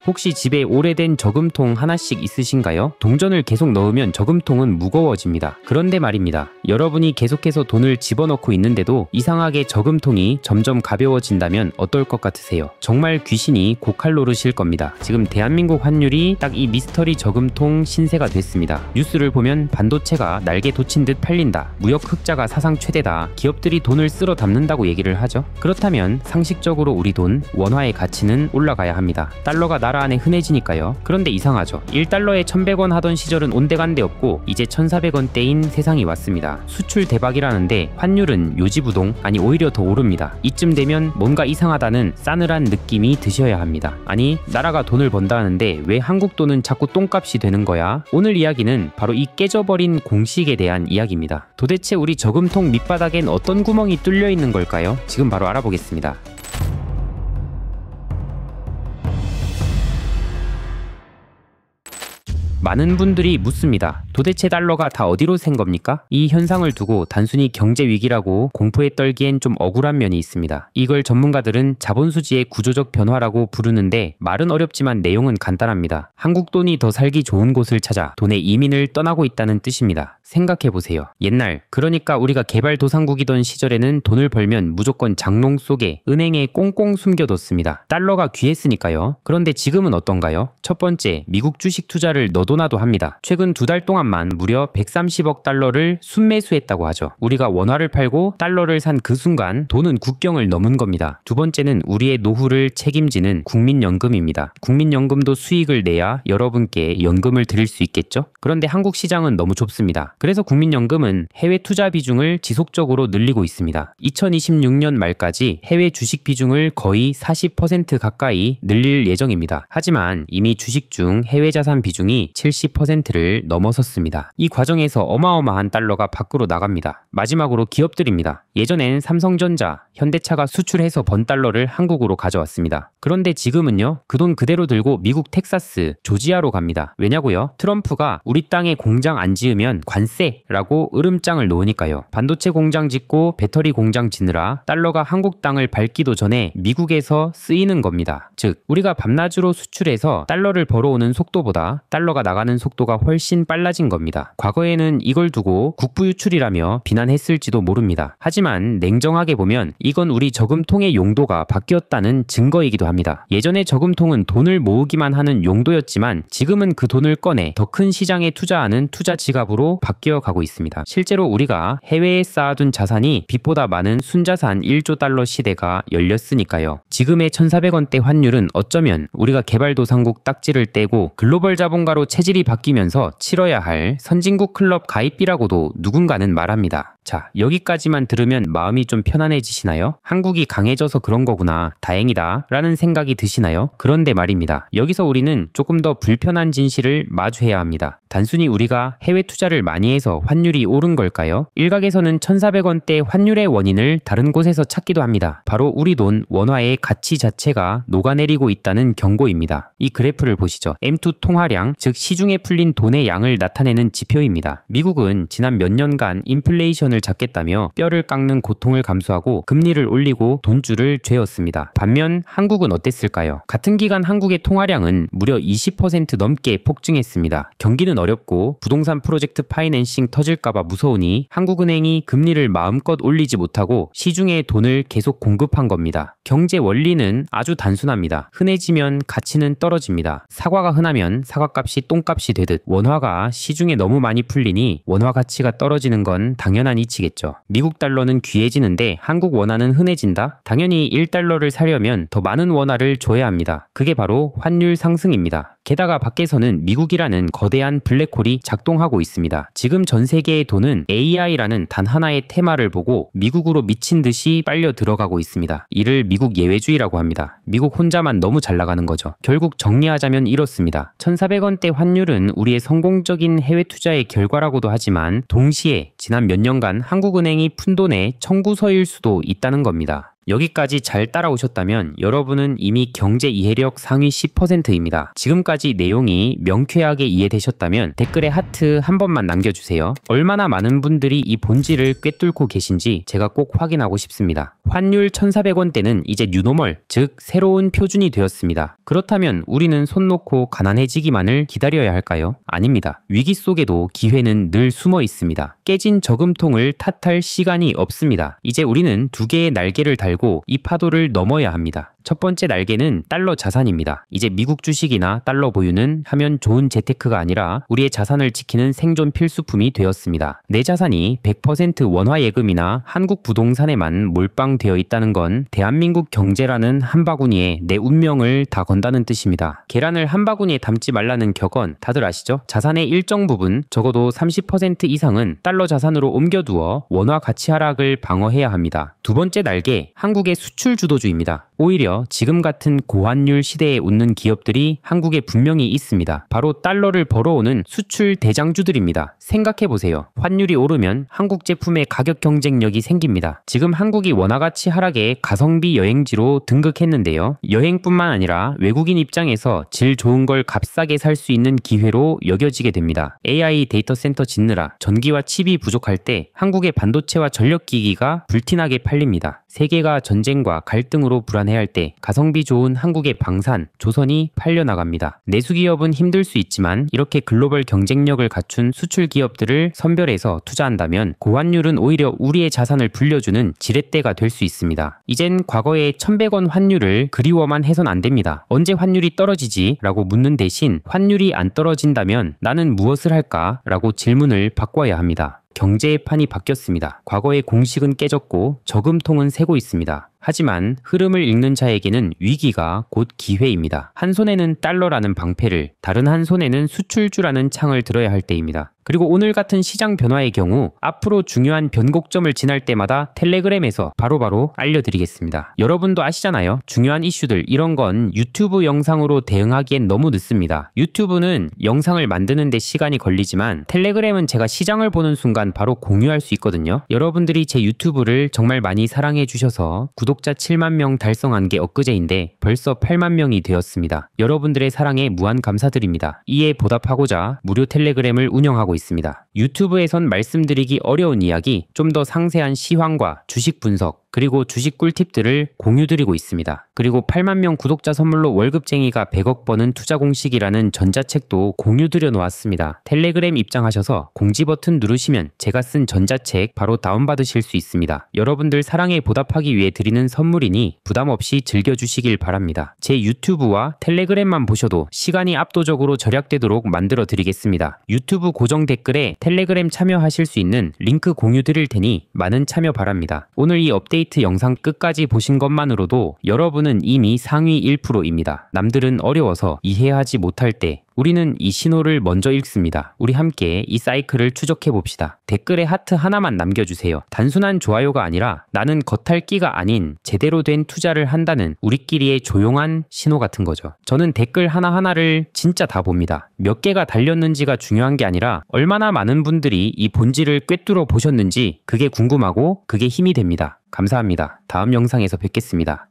혹시 집에 오래된 저금통 하나씩 있으신가요? 동전을 계속 넣으면 저금통은 무거워집니다. 그런데 말입니다. 여러분이 계속해서 돈을 집어넣고 있는데도 이상하게 저금통이 점점 가벼워진다면 어떨 것 같으세요? 정말 귀신이 고칼 노릇일 겁니다. 지금 대한민국 환율이 딱 이 미스터리 저금통 신세가 됐습니다. 뉴스를 보면 반도체가 날개 돋친 듯 팔린다. 무역 흑자가 사상 최대다. 기업들이 돈을 쓸어 담는다고 얘기를 하죠. 그렇다면 상식적으로 우리 돈, 원화의 가치는 올라가야 합니다. 달러가 나라 안에 흔해지니까요. 그런데 이상하죠. 1달러에 1100원 하던 시절은 온데간데 없고 이제 1400원대인 세상이 왔습니다. 수출 대박이라는데 환율은 요지부동, 아니 오히려 더 오릅니다. 이쯤 되면 뭔가 이상하다는 싸늘한 느낌이 드셔야 합니다. 아니 나라가 돈을 번다 하는데 왜 한국 돈은 자꾸 똥값이 되는 거야? 오늘 이야기는 바로 이 깨져버린 공식에 대한 이야기입니다. 도대체 우리 저금통 밑바닥엔 어떤 구멍이 뚫려 있는 걸까요? 지금 바로 알아보겠습니다. 많은 분들이 묻습니다. 도대체 달러가 다 어디로 샌 겁니까? 이 현상을 두고 단순히 경제 위기라고 공포에 떨기엔 좀 억울한 면이 있습니다. 이걸 전문가들은 자본수지의 구조적 변화라고 부르는데 말은 어렵지만 내용은 간단합니다. 한국 돈이 더 살기 좋은 곳을 찾아 돈의 이민을 떠나고 있다는 뜻입니다. 생각해보세요. 옛날, 그러니까 우리가 개발도상국이던 시절에는 돈을 벌면 무조건 장롱 속에 은행에 꽁꽁 숨겨뒀습니다. 달러가 귀했으니까요. 그런데 지금은 어떤가요? 첫 번째, 미국 주식 투자를 너도나도 합니다. 최근 2달 동안만 무려 130억 달러를 순매수했다고 하죠. 우리가 원화를 팔고 달러를 산 그 순간 돈은 국경을 넘은 겁니다. 두 번째는 우리의 노후를 책임지는 국민연금입니다. 국민연금도 수익을 내야 여러분께 연금을 드릴 수 있겠죠? 그런데 한국 시장은 너무 좁습니다. 그래서 국민연금은 해외 투자 비중을 지속적으로 늘리고 있습니다. 2026년 말까지 해외 주식 비중을 거의 40% 가까이 늘릴 예정입니다. 하지만 이미 주식 중 해외 자산 비중이 70%를 넘어섰습니다. 이 과정에서 어마어마한 달러가 밖으로 나갑니다. 마지막으로 기업들입니다. 예전엔 삼성전자, 현대차가 수출해서 번 달러를 한국으로 가져왔습니다. 그런데 지금은요, 그 돈 그대로 들고 미국 텍사스, 조지아로 갑니다. 왜냐고요? 트럼프가 우리 땅에 공장 안 지으면 관세라고 으름장을 놓으니까요. 반도체 공장 짓고 배터리 공장 짓느라 달러가 한국 땅을 밟기도 전에 미국에서 쓰이는 겁니다. 즉, 우리가 밤낮으로 수출해서 달러를 벌어오는 속도보다 달러가 나가는 속도가 훨씬 빨라진 겁니다. 과거에는 이걸 두고 국부 유출이라며 비난했을지도 모릅니다. 하지만 냉정하게 보면 이건 우리 저금통의 용도가 바뀌었다는 증거이기도 합니다. 예전에 저금통은 돈을 모으기만 하는 용도였지만 지금은 그 돈을 꺼내 더 큰 시장에 투자하는 투자 지갑으로 바뀌어 가고 있습니다. 실제로 우리가 해외에 쌓아둔 자산이 빛보다 많은 순자산 1조 달러 시대가 열렸으니까요. 지금의 1,400원대 환율은 어쩌면 우리가 개발도상국 딱지를 떼고 글로벌 자본가로 체질이 바뀌면서 치러야 할 선진국 클럽 가입비라고도 누군가는 말합니다. 자, 여기까지만 들으면 마음이 좀 편안해지시나요? 한국이 강해져서 그런 거구나, 다행이다 라는 생각이 드시나요? 그런데 말입니다. 여기서 우리는 조금 더 불편한 진실을 마주해야 합니다. 단순히 우리가 해외 투자를 많이 해서 환율이 오른 걸까요? 일각에서는 1,400원대 환율의 원인을 다른 곳에서 찾기도 합니다. 바로 우리 돈 원화의 가치 자체가 녹아내리고 있다는 경고입니다. 이 그래프를 보시죠. M2 통화량, 즉 시중에 풀린 돈의 양을 나타내는 지표입니다. 미국은 지난 몇 년간 인플레이션을 잡겠다며 뼈를 깎는 고통을 감수하고 금리를 올리고 돈줄을 죄었습니다. 반면 한국은 어땠을까요? 같은 기간 한국의 통화량은 무려 20% 넘게 폭증했습니다. 경기는 어렵고 부동산 프로젝트 파이낸싱 터질까봐 무서우니 한국은행이 금리를 마음껏 올리지 못하고 시중에 돈을 계속 공급한 겁니다. 경제 원리는 아주 단순합니다. 흔해지면 가치는 떨어집니다. 사과가 흔하면 사과값이 똥값이 되듯 원화가 시중에 너무 많이 풀리니 원화 가치가 떨어지는 건 당연한 이치겠죠. 미국 달러는 귀해지는데 한국 원화는 흔해진다? 당연히 1달러를 사려면 더 많은 원화를 줘야 합니다. 그게 바로 환율 상승입니다. 게다가 밖에서는 미국이라는 거대한 블랙홀이 작동하고 있습니다. 지금 전 세계의 돈은 AI라는 단 하나의 테마를 보고 미국으로 미친 듯이 빨려 들어가고 있습니다. 이를 미국 예외주의라고 합니다. 미국 혼자만 너무 잘 나가는 거죠. 결국 정리하자면 이렇습니다. 1,400원대 환율은 우리의 성공적인 해외 투자의 결과라고도 하지만 동시에 지난 몇 년간 한국은행이 푼 돈의 청구서일 수도 있다는 겁니다. 여기까지 잘 따라오셨다면 여러분은 이미 경제 이해력 상위 10%입니다. 지금까지 내용이 명쾌하게 이해되셨다면 댓글에 하트 한 번만 남겨주세요. 얼마나 많은 분들이 이 본질을 꿰뚫고 계신지 제가 꼭 확인하고 싶습니다. 환율 1,400원대는 이제 뉴노멀, 즉 새로운 표준이 되었습니다. 그렇다면 우리는 손 놓고 가난해지기만을 기다려야 할까요? 아닙니다. 위기 속에도 기회는 늘 숨어 있습니다. 깨진 저금통을 탓할 시간이 없습니다. 이제 우리는 두 개의 날개를 달고 이 파도를 넘어야 합니다. 첫 번째 날개는 달러 자산입니다. 이제 미국 주식이나 달러 보유는 하면 좋은 재테크가 아니라 우리의 자산을 지키는 생존 필수품이 되었습니다. 내 자산이 100% 원화 예금이나 한국 부동산에만 몰빵되어 있다는 건 대한민국 경제라는 한 바구니에 내 운명을 다 건다는 뜻입니다. 계란을 한 바구니에 담지 말라는 격언 다들 아시죠? 자산의 일정 부분, 적어도 30% 이상은 달러 자산으로 옮겨두어 원화 가치 하락을 방어해야 합니다. 두 번째 날개, 한국의 수출 주도주의입니다. 오히려 지금 같은 고환율 시대에 웃는 기업들이 한국에 분명히 있습니다. 바로 달러를 벌어오는 수출 대장주들입니다. 생각해보세요. 환율이 오르면 한국 제품의 가격 경쟁력이 생깁니다. 지금 한국이 원화 가치 하락의 가성비 여행지로 등극했는데요. 여행뿐만 아니라 외국인 입장에서 질 좋은 걸 값싸게 살 수 있는 기회로 여겨지게 됩니다. AI 데이터 센터 짓느라 전기와 칩이 부족할 때 한국의 반도체와 전력기기가 불티나게 팔립니다. 세계가 전쟁과 갈등으로 불안해할 때 가성비 좋은 한국의 방산, 조선이 팔려나갑니다. 내수기업은 힘들 수 있지만 이렇게 글로벌 경쟁력을 갖춘 수출 기업들을 선별해서 투자한다면 고환율은 오히려 우리의 자산을 불려주는 지렛대가 될 수 있습니다. 이젠 과거의 1,100원 환율을 그리워만 해선 안 됩니다. 언제 환율이 떨어지지? 라고 묻는 대신 환율이 안 떨어진다면 나는 무엇을 할까? 라고 질문을 바꿔야 합니다. 경제의 판이 바뀌었습니다. 과거의 공식은 깨졌고 저금통은 새고 있습니다. 하지만 흐름을 읽는 자에게는 위기가 곧 기회입니다. 한 손에는 달러라는 방패를, 다른 한 손에는 수출주라는 창을 들어야 할 때입니다. 그리고 오늘 같은 시장 변화의 경우 앞으로 중요한 변곡점을 지날 때마다 텔레그램에서 바로바로 알려드리겠습니다. 여러분도 아시잖아요. 중요한 이슈들 이런 건 유튜브 영상으로 대응하기엔 너무 늦습니다. 유튜브는 영상을 만드는 데 시간이 걸리지만 텔레그램은 제가 시장을 보는 순간 바로 공유할 수 있거든요. 여러분들이 제 유튜브를 정말 많이 사랑해 주셔서 구독자 7만 명 달성한 게 엊그제인데 벌써 8만 명이 되었습니다. 여러분들의 사랑에 무한 감사드립니다. 이에 보답하고자 무료 텔레그램을 운영하고 있습니다. 유튜브에선 말씀드리기 어려운 이야기, 좀 더 상세한 시황과 주식 분석, 그리고 주식 꿀팁들을 공유드리고 있습니다. 그리고 8만 명 구독자 선물로 월급쟁이가 100억 버는 투자 공식이라는 전자책도 공유드려 놓았습니다. 텔레그램 입장하셔서 공지 버튼 누르시면 제가 쓴 전자책 바로 다운받으실 수 있습니다. 여러분들 사랑에 보답하기 위해 드리는 선물이니 부담 없이 즐겨주시길 바랍니다. 제 유튜브와 텔레그램만 보셔도 시간이 압도적으로 절약되도록 만들어 드리겠습니다. 유튜브 고정 댓글에 텔레그램 참여하실 수 있는 링크 공유 드릴 테니 많은 참여 바랍니다. 오늘 이 업데이트 영상 끝까지 보신 것만으로도 여러분은 이미 상위 1%입니다. 남들은 어려워서 이해하지 못할 때 우리는 이 신호를 먼저 읽습니다. 우리 함께 이 사이클을 추적해 봅시다. 댓글에 하트 하나만 남겨주세요. 단순한 좋아요가 아니라 나는 겉핥기가 아닌 제대로 된 투자를 한다는 우리끼리의 조용한 신호 같은 거죠. 저는 댓글 하나하나를 진짜 다 봅니다. 몇 개가 달렸는지가 중요한 게 아니라 얼마나 많은 분들이 이 본질을 꿰뚫어 보셨는지 그게 궁금하고 그게 힘이 됩니다. 감사합니다. 다음 영상에서 뵙겠습니다.